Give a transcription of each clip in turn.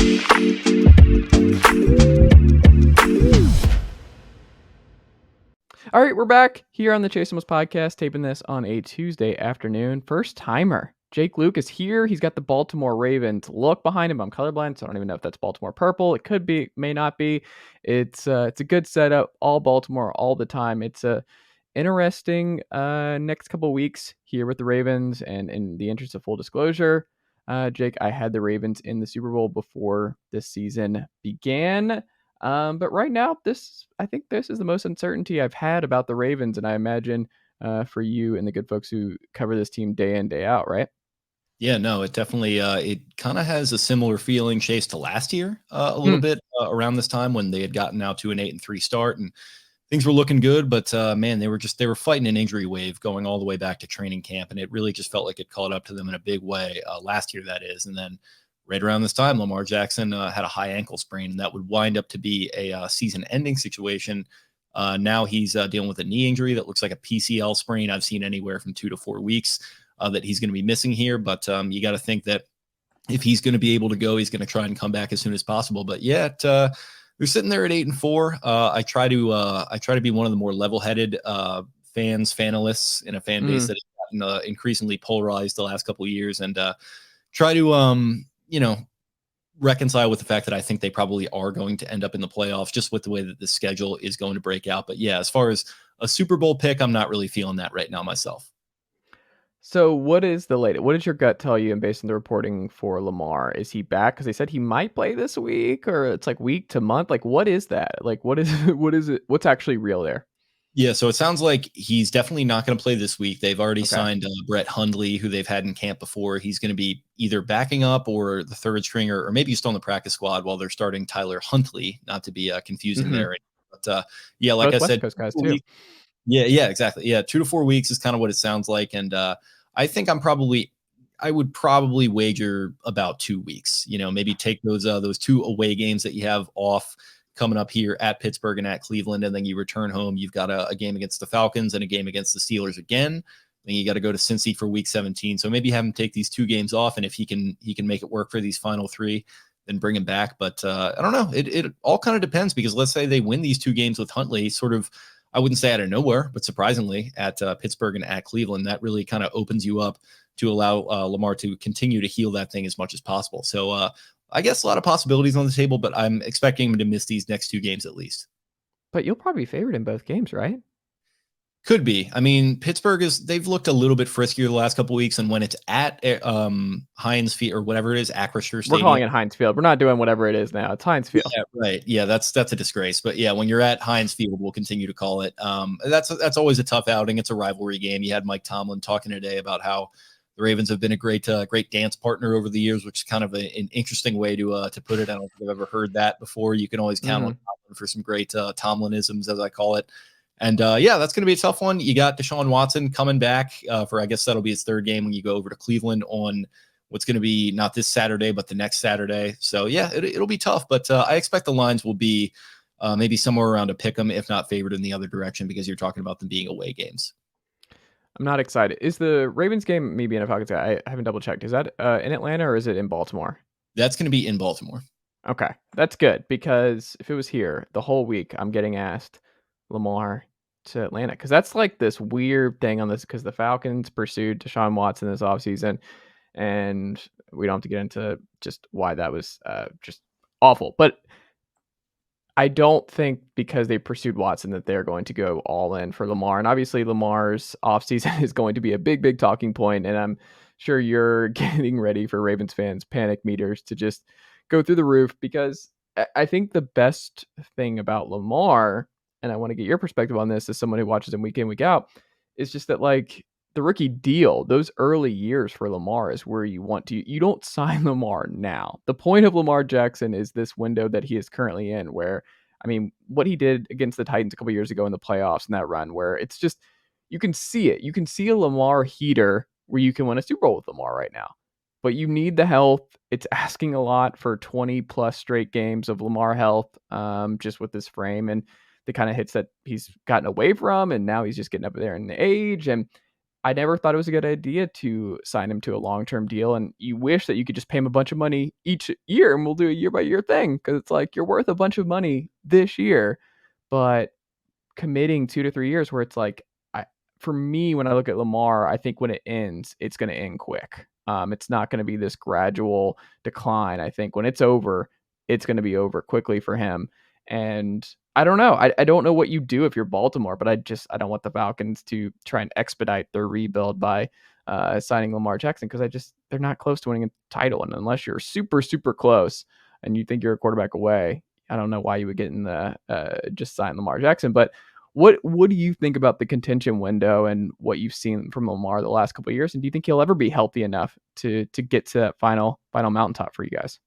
All right, we're back here on the Chase Thomas podcast, taping this on a Tuesday afternoon. First timer, Jake Louque is here. He's got the Baltimore Ravens look behind him. I'm colorblind, so I don't even know if that's Baltimore purple. It could be, may not be. It's a good setup. All Baltimore, all the time. It's a interesting next couple of weeks here with the Ravens. And in the interest of full disclosure, Jake, I had the Ravens in the Super Bowl before this season began. But right now, I think this is the most uncertainty I've had about the Ravens, and I imagine for you and the good folks who cover this team day in, day out, right? Yeah, no, it definitely it kind of has a similar feeling, Chase, to last year a little bit around this time when they had gotten out to an 8-3 start and things were looking good, but man, they were fighting an injury wave going all the way back to training camp, and it really just felt like it caught up to them in a big way last year, that is. And then right around this time, Lamar Jackson had a high ankle sprain, and that would wind up to be a season-ending situation. Now he's dealing with a knee injury that looks like a PCL sprain. I've seen anywhere from 2 to 4 weeks that he's going to be missing here, but you got to think that if he's going to be able to go, he's going to try and come back as soon as possible. But yeah, they're sitting there at 8-4. I try to be one of the more level-headed fanalists in a fan base that has gotten increasingly polarized the last couple of years, and try to reconcile with the fact that I think they probably are going to end up in the playoffs just with the way that the schedule is going to break out. But yeah, as far as a Super Bowl pick, I'm not really feeling that right now myself. So what is the latest? What does your gut tell you? And based on the reporting for Lamar, is he back? Because they said he might play this week, or it's like week to month. Like, what is that? Like, what is what is it? What's actually real there? Yeah, so it sounds like he's definitely not going to play this week. They've already signed Brett Hundley, who they've had in camp before. He's going to be either backing up or the third stringer, or maybe he's still on the practice squad while they're starting Tyler Huntley, not to be confusing there. But yeah, like Both I West said, Coast guys too. Yeah, exactly. Yeah, 2 to 4 weeks is kind of what it sounds like. And I think I would probably wager about 2 weeks, maybe take those 2 away games that you have off coming up here at Pittsburgh and at Cleveland, and then you return home. You've got a game against the Falcons and a game against the Steelers again. Then you got to go to Cincy for week 17. So maybe have him take these 2 games off, and if he can make it work for these final 3, then bring him back. But I don't know. It all kind of depends, because let's say they win these 2 games with Huntley, sort of, I wouldn't say out of nowhere, but surprisingly at Pittsburgh and at Cleveland, that really kind of opens you up to allow Lamar to continue to heal that thing as much as possible. So I guess a lot of possibilities on the table, but I'm expecting him to miss these next 2 games at least. But you'll probably be favored in both games, right? Could be. I mean, they've looked a little bit friskier the last couple of weeks, and when it's at Heinz Field or whatever it is, Acrisure Stadium. We're calling it Heinz Field. We're not doing whatever it is now. It's Heinz Field. Yeah, right. Yeah, that's a disgrace. But yeah, when you're at Heinz Field, we'll continue to call it. That's always a tough outing. It's a rivalry game. You had Mike Tomlin talking today about how the Ravens have been a great dance partner over the years, which is kind of an interesting way to put it. I don't think I've ever heard that before. You can always count on Tomlin for some great Tomlinisms, as I call it. And yeah, that's going to be a tough one. You got Deshaun Watson coming back for, I guess that'll be his 3rd game when you go over to Cleveland on what's going to be not this Saturday, but the next Saturday. So yeah, it'll be tough, but I expect the lines will be maybe somewhere around a pick 'em, if not favored in the other direction, because you're talking about them being away games. I'm not excited. Is the Ravens game, me being a Falcons guy, I haven't double checked. Is that in Atlanta or is it in Baltimore? That's going to be in Baltimore. Okay, that's good, because if it was here the whole week, I'm getting asked Lamar to Atlanta, because that's like this weird thing on this, because the Falcons pursued Deshaun Watson this offseason, and we don't have to get into just why that was just awful. But I don't think because they pursued Watson that they're going to go all in for Lamar. And obviously Lamar's offseason is going to be a big, big talking point. And I'm sure you're getting ready for Ravens fans' panic meters to just go through the roof, because I think the best thing about Lamar, and I want to get your perspective on this as someone who watches him week in, week out, is just that, like, the rookie deal, those early years for Lamar is where you don't sign Lamar now. The point of Lamar Jackson is this window that he is currently in, where, I mean, what he did against the Titans a couple years ago in the playoffs in that run, where it's just, you can see it. You can see a Lamar heater where you can win a Super Bowl with Lamar right now. But you need the health. It's asking a lot for 20 plus straight games of Lamar health, just with this frame and the kind of hits that he's gotten away from, and now he's just getting up there in age. And I never thought it was a good idea to sign him to a long-term deal, and you wish that you could just pay him a bunch of money each year, and we'll do a year-by-year thing because it's like, you're worth a bunch of money this year, but committing 2 to 3 years where it's like, I for me, when I look at Lamar, I think when it ends, it's gonna end quick. It's not gonna be this gradual decline. I think when it's over, it's gonna be over quickly for him, and I don't know. I don't know what you do if you're Baltimore, but I don't want the Falcons to try and expedite their rebuild by, signing Lamar Jackson because they're not close to winning a title, and unless you're super, super close and you think you're a quarterback away, I don't know why you would get in the, just sign Lamar Jackson, but what do you think about the contention window and what you've seen from Lamar the last couple of years? And do you think he'll ever be healthy enough to get to that final mountaintop for you guys?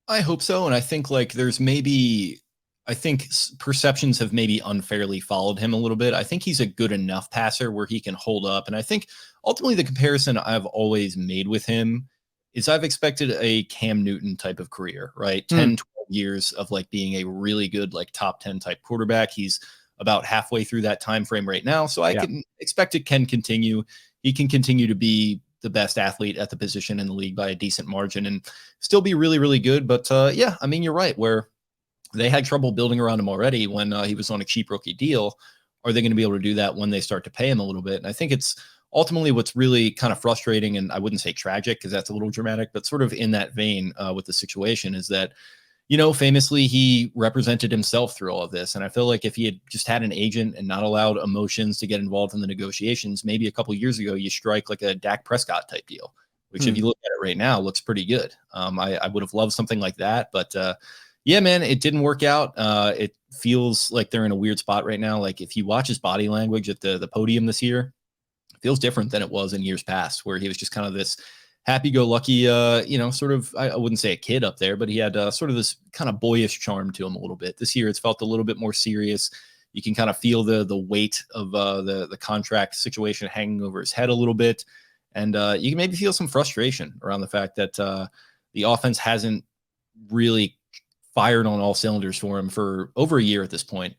I hope so, and I think like there's maybe I think perceptions have maybe unfairly followed him a little bit. I think he's a good enough passer where he can hold up, and I think ultimately the comparison I've always made with him is I've expected a Cam Newton type of career, right? Hmm, 10, 12 years of like being a really good like top 10 type quarterback. He's about halfway through that time frame right now, so I yeah. can expect it can continue. He can continue to be the best athlete at the position in the league by a decent margin and still be really, really good. But yeah, I mean, you're right. Where they had trouble building around him already when he was on a cheap rookie deal. Are they going to be able to do that when they start to pay him a little bit? And I think it's ultimately what's really kind of frustrating, and I wouldn't say tragic because that's a little dramatic, but sort of in that vein with the situation is that, you know, famously he represented himself through all of this. And I feel like if he had just had an agent and not allowed emotions to get involved in the negotiations, maybe a couple years ago, you strike like a Dak Prescott type deal, which if Hmm. you look at it right now, looks pretty good. I would have loved something like that, but yeah, man, it didn't work out. It feels like they're in a weird spot right now. Like if you watch his body language at the podium this year, it feels different than it was in years past, where he was just kind of this happy-go-lucky, you know, sort of. I wouldn't say a kid up there, but he had sort of this kind of boyish charm to him a little bit. This year, it's felt a little bit more serious. You can kind of feel the weight of the contract situation hanging over his head a little bit, and you can maybe feel some frustration around the fact that the offense hasn't really fired on all cylinders for him for over a year at this point,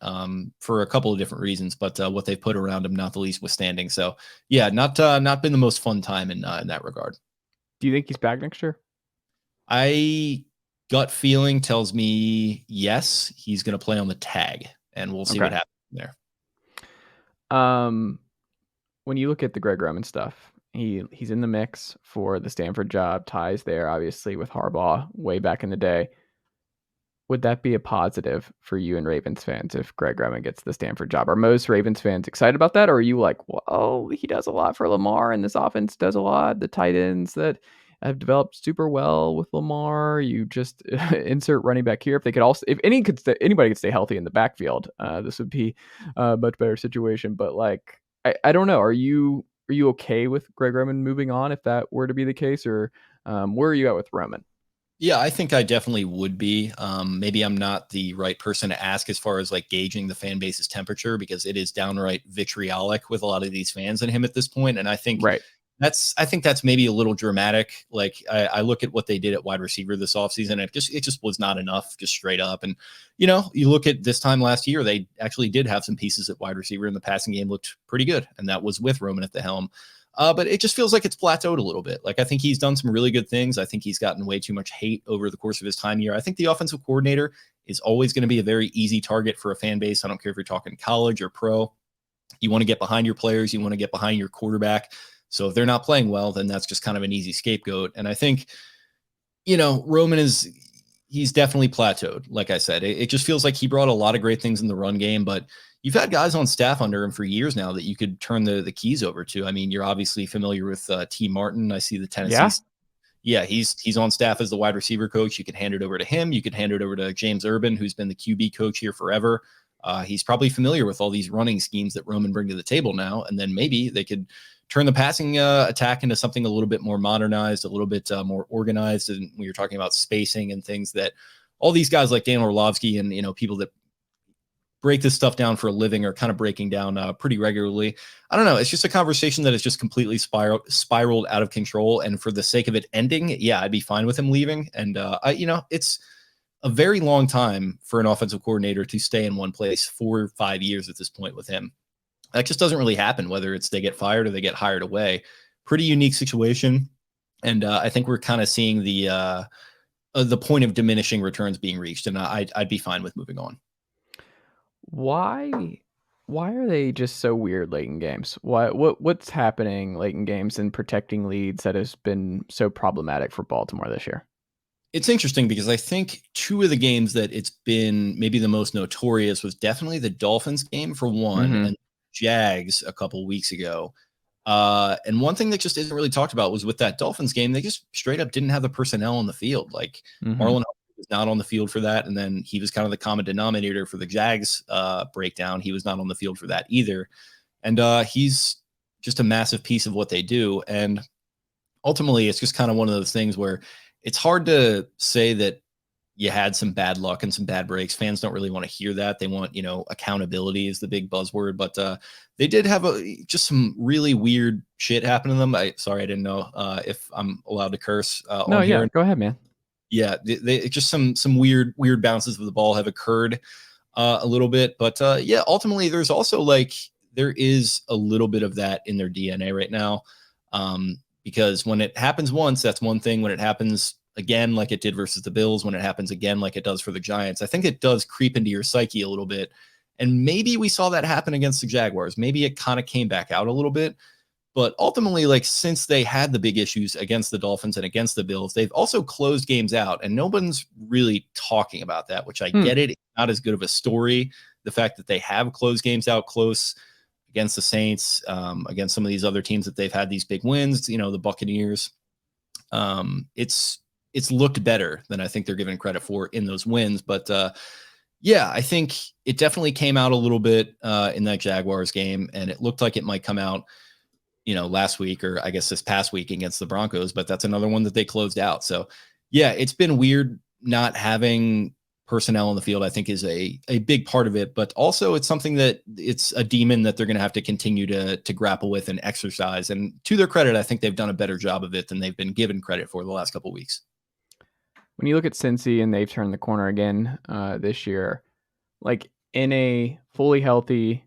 for a couple of different reasons, but what they've put around him, not the least withstanding. So yeah, not been the most fun time in that regard. Do you think he's back next year? I gut feeling tells me yes, he's going to play on the tag, and we'll see what Okay. happens there. Um, when you look at the Greg Roman stuff, he's in the mix for the Stanford job, ties there, obviously, with Harbaugh way back in the day. Would that be a positive for you and Ravens fans if Greg Roman gets the Stanford job? Are most Ravens fans excited about that? Or are you like, well, he does a lot for Lamar and this offense does a lot? The tight ends that have developed super well with Lamar. You just insert running back here. If they could also, if anybody could stay healthy in the backfield, this would be a much better situation. But like, I don't know. Are you okay with Greg Roman moving on if that were to be the case, or where are you at with Roman? Yeah, I think I definitely would be. Maybe I'm not the right person to ask as far as like gauging the fan base's temperature because it is downright vitriolic with a lot of these fans and him at this point. And Right. I think that's maybe a little dramatic. Like I look at what they did at wide receiver this offseason, and it just was not enough, just straight up. And you know, you look at this time last year, they actually did have some pieces at wide receiver, and the passing game looked pretty good, and that was with Roman at the helm. But it just feels like it's plateaued a little bit. Like I think he's done some really good things. I think he's gotten way too much hate over the course of his time here. I think the offensive coordinator is always going to be a very easy target for a fan base. I don't care if you're talking college or pro. You want to get behind your players. You want to get behind your quarterback. So if they're not playing well, then that's just kind of an easy scapegoat. And I think, you know, he's definitely plateaued. Like I said, it just feels like he brought a lot of great things in the run game, but you've had guys on staff under him for years now that you could turn the keys over to. I mean, you're obviously familiar with T. Martin. I see the Tennessee. Yeah. Yeah, he's on staff as the wide receiver coach. You can hand it over to him. You could hand it over to James Urban, who's been the QB coach here forever. He's probably familiar with all these running schemes that Roman bring to the table now, and then maybe they could turn the passing attack into something a little bit more modernized, a little bit more organized. And when you're talking about spacing and things that all these guys like Dan Orlovsky and you know people that break this stuff down for a living are kind of breaking down pretty regularly. I don't know. It's just a conversation that is just completely spiraled out of control. And for the sake of it ending, yeah, I'd be fine with him leaving. And you know, it's a very long time for an offensive coordinator to stay in one place 4 or 5 years at this point with him. That just doesn't really happen, whether it's they get fired or they get hired away. Pretty unique situation. And I think we're kind of seeing the point of diminishing returns being reached, and I'd be fine with moving on. Why why are they just so weird late in games? What's happening late in games and protecting leads that has been so problematic for Baltimore this year? It's interesting because I think two of the games that it's been maybe the most notorious was definitely the Dolphins game for one, Mhm. and Jags a couple weeks ago. And one thing that just isn't really talked about was with that Dolphins game, they just straight up didn't have the personnel on the field. Like Mhm. Marlon Humphrey was not on the field for that, and then he was kind of the common denominator for the Jags breakdown. He was not on the field for that either, and he's just a massive piece of what they do. And ultimately, it's just kind of one of those things where it's hard to say that you had some bad luck and some bad breaks. Fans don't really want to hear that. They want, accountability is the big buzzword. But they did have just some really weird shit happen to them. Sorry, I didn't know if I'm allowed to curse No, on yeah, here. go ahead, man. Yeah, just some weird bounces of the ball have occurred a little bit. But yeah, ultimately, there's also like there is a little bit of that in their DNA right now. Because when it happens once, that's one thing. When it happens again, like it did versus the Bills, when it happens again, like it does for the Giants, I think it does creep into your psyche a little bit. And maybe we saw that happen against the Jaguars. Maybe it kind of came back out a little bit. But ultimately, like since they had the big issues against the Dolphins and against the Bills, they've also closed games out, and no one's really talking about that. Which I Hmm. get it; it's not as good of a story. The fact that they have closed games out close against the Saints, against some of these other teams that they've had these big wins, the Buccaneers, it's looked better than I think they're given credit for in those wins. But yeah, I think it definitely came out a little bit in that Jaguars game, and it looked like it might come out last week, or I guess this past week against the Broncos, but that's another one that they closed out. So yeah, it's been weird not having personnel on the field. I think is a big part of it, but also it's something that it's a demon that they're going to have to continue to grapple with and exercise. And to their credit, I think they've done a better job of it than they've been given credit for the last couple of weeks. When you look at Cincy and they've turned the corner again this year, like in a fully healthy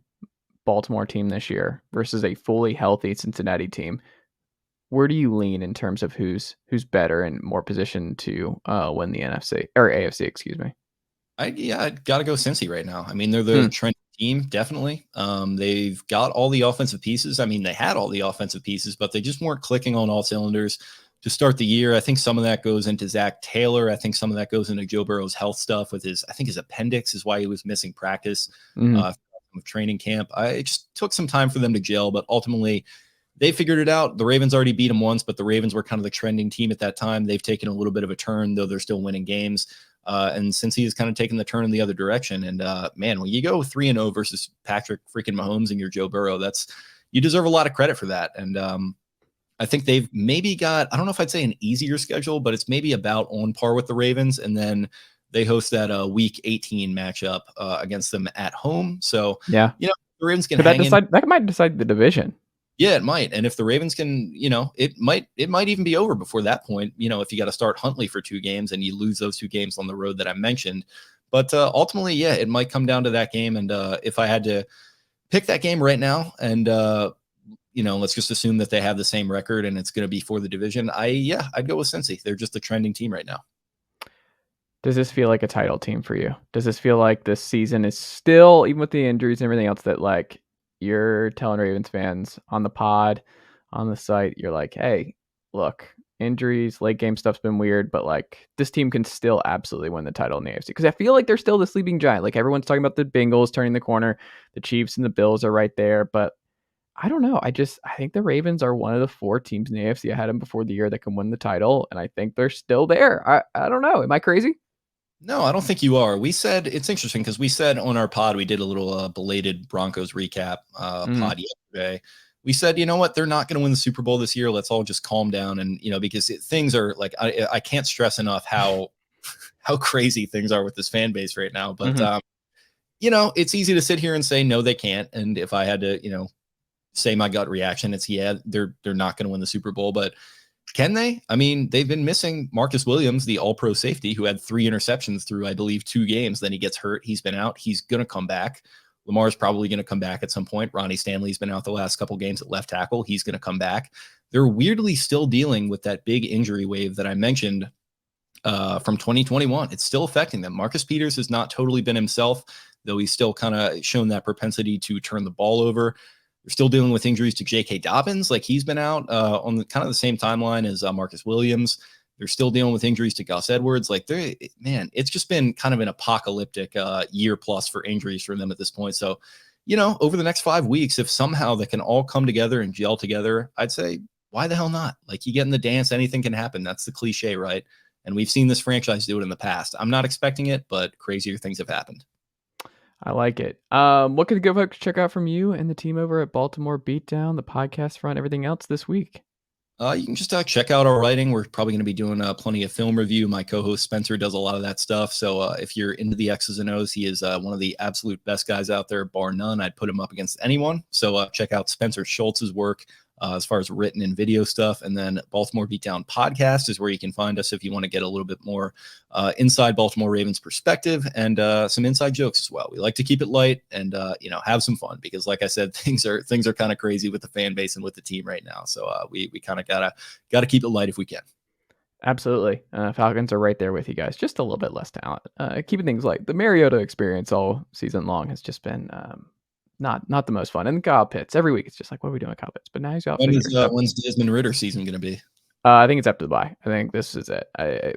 Baltimore team this year versus a fully healthy Cincinnati team, where do you lean in terms of who's better and more positioned to win the NFC or AFC? Excuse me. I got to go Cincy right now. I mean, they're the Hmm. trend team, definitely. They've got all the offensive pieces. I mean, they had all the offensive pieces, but they just weren't clicking on all cylinders to start the year. I think some of that goes into Zach Taylor. I think some of that goes into Joe Burrow's health stuff with I think his appendix is why he was missing practice Hmm. of training camp. It just took some time for them to gel, but ultimately they figured it out. The Ravens already beat them once, but the Ravens were kind of the trending team at that time. They've taken a little bit of a turn, though they're still winning games. And since he has kind of taken the turn in the other direction, and man, when you go 3-0 versus Patrick freaking Mahomes and your Joe Burrow, you deserve a lot of credit for that. And I think they've maybe got, I don't know if I'd say an easier schedule, but it's maybe about on par with the Ravens. And then they host that week 18 matchup against them at home. So, Yeah. the Ravens can Could that hang in. decide? That might decide the division. Yeah, it might. And if the Ravens can, it might even be over before that point, if you got to start Huntley for 2 games and you lose those 2 games on the road that I mentioned. But ultimately, yeah, it might come down to that game. And if I had to pick that game right now, and let's just assume that they have the same record and it's going to be for the division, I'd go with Cincy. They're just a trending team right now. Does this feel like a title team for you? Does this feel like this season is still, even with the injuries and everything else, that like you're telling Ravens fans on the pod, on the site, you're like, hey, look, injuries, late game stuff's been weird, but like this team can still absolutely win the title in the AFC. Because I feel like they're still the sleeping giant. Like everyone's talking about the Bengals turning the corner, the Chiefs and the Bills are right there, but I don't know. I think the Ravens are one of the 4 teams in the AFC. I had them before the year that can win the title, and I think they're still there. I don't know. Am I crazy? No, I don't think you are. We said it's interesting because we said on our pod, we did a little belated Broncos recap Mm, pod yesterday. We said, you know what, they're not going to win the Super Bowl this year. Let's all just calm down, and because things are like I can't stress enough how how crazy things are with this fan base right now. But mhm. it's easy to sit here and say no, they can't. And if I had to, say my gut reaction, it's yeah, they're not going to win the Super Bowl, but can they? I mean, they've been missing Marcus Williams, the all pro safety, who had 3 interceptions through, I believe, 2 games. Then he gets hurt. He's been out. He's going to come back. Lamar's probably going to come back at some point. Ronnie Stanley's been out the last couple games at left tackle. He's going to come back. They're weirdly still dealing with that big injury wave that I mentioned from 2021. It's still affecting them. Marcus Peters has not totally been himself, though he's still kind of shown that propensity to turn the ball over. They're still dealing with injuries to J.K. Dobbins, like he's been out on the kind of the same timeline as Marcus Williams. They're still dealing with injuries to Gus Edwards. Like, man, it's just been kind of an apocalyptic year plus for injuries for them at this point. So, over the next 5 weeks, if somehow they can all come together and gel together, I'd say, why the hell not? Like, you get in the dance, anything can happen. That's the cliche, right? And we've seen this franchise do it in the past. I'm not expecting it, but crazier things have happened. I like it. What could go folks check out from you and the team over at Baltimore Beatdown, the podcast front, everything else this week? You can just check out our writing. We're probably going to be doing plenty of film review. My co-host Spencer does a lot of that stuff. So if you're into the X's and O's, he is one of the absolute best guys out there, bar none. I'd put him up against anyone. So check out Spencer Schultz's work as far as written and video stuff. And then Baltimore Beatdown podcast is where you can find us if you want to get a little bit more inside Baltimore Ravens perspective and some inside jokes as well. We like to keep it light and have some fun because, like I said, things are kind of crazy with the fan base and with the team right now. So we kind of gotta keep it light if we can. Absolutely. Falcons are right there with you guys. Just a little bit less talent. Keeping things light. The Mariota experience all season long has just been not the most fun. And Kyle Pitts, every week it's just like, what are we doing with Kyle Pitts? But now he's got figure. When's Desmond Ritter season going to be? I think it's after the bye. I think this is it.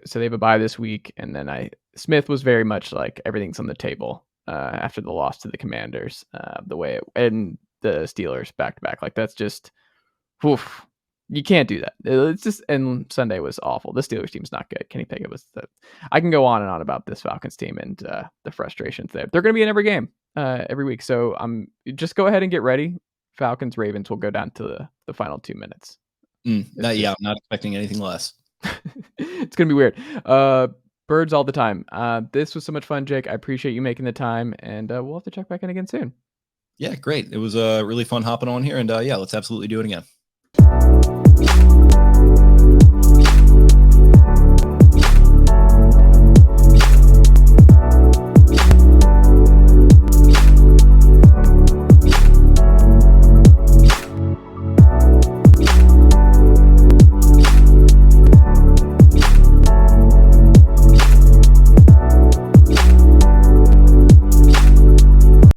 So they have a bye this week, and then Smith was very much like everything's on the table after the loss to the Commanders, and the Steelers back to back. Like that's just, oof, you can't do that. It's just, and Sunday was awful. The Steelers team's not good. Kenny Pickett was the. I can go on and on about this Falcons team and the frustrations there. They're going to be in every game every week. So just go ahead and get ready. Falcons Ravens will go down to the final 2 minutes. I'm not expecting anything less. It's gonna be weird. Birds all the time. This was so much fun, Jake. I appreciate you making the time, and we'll have to check back in again soon. Yeah, great. It was really fun hopping on here, and let's absolutely do it again.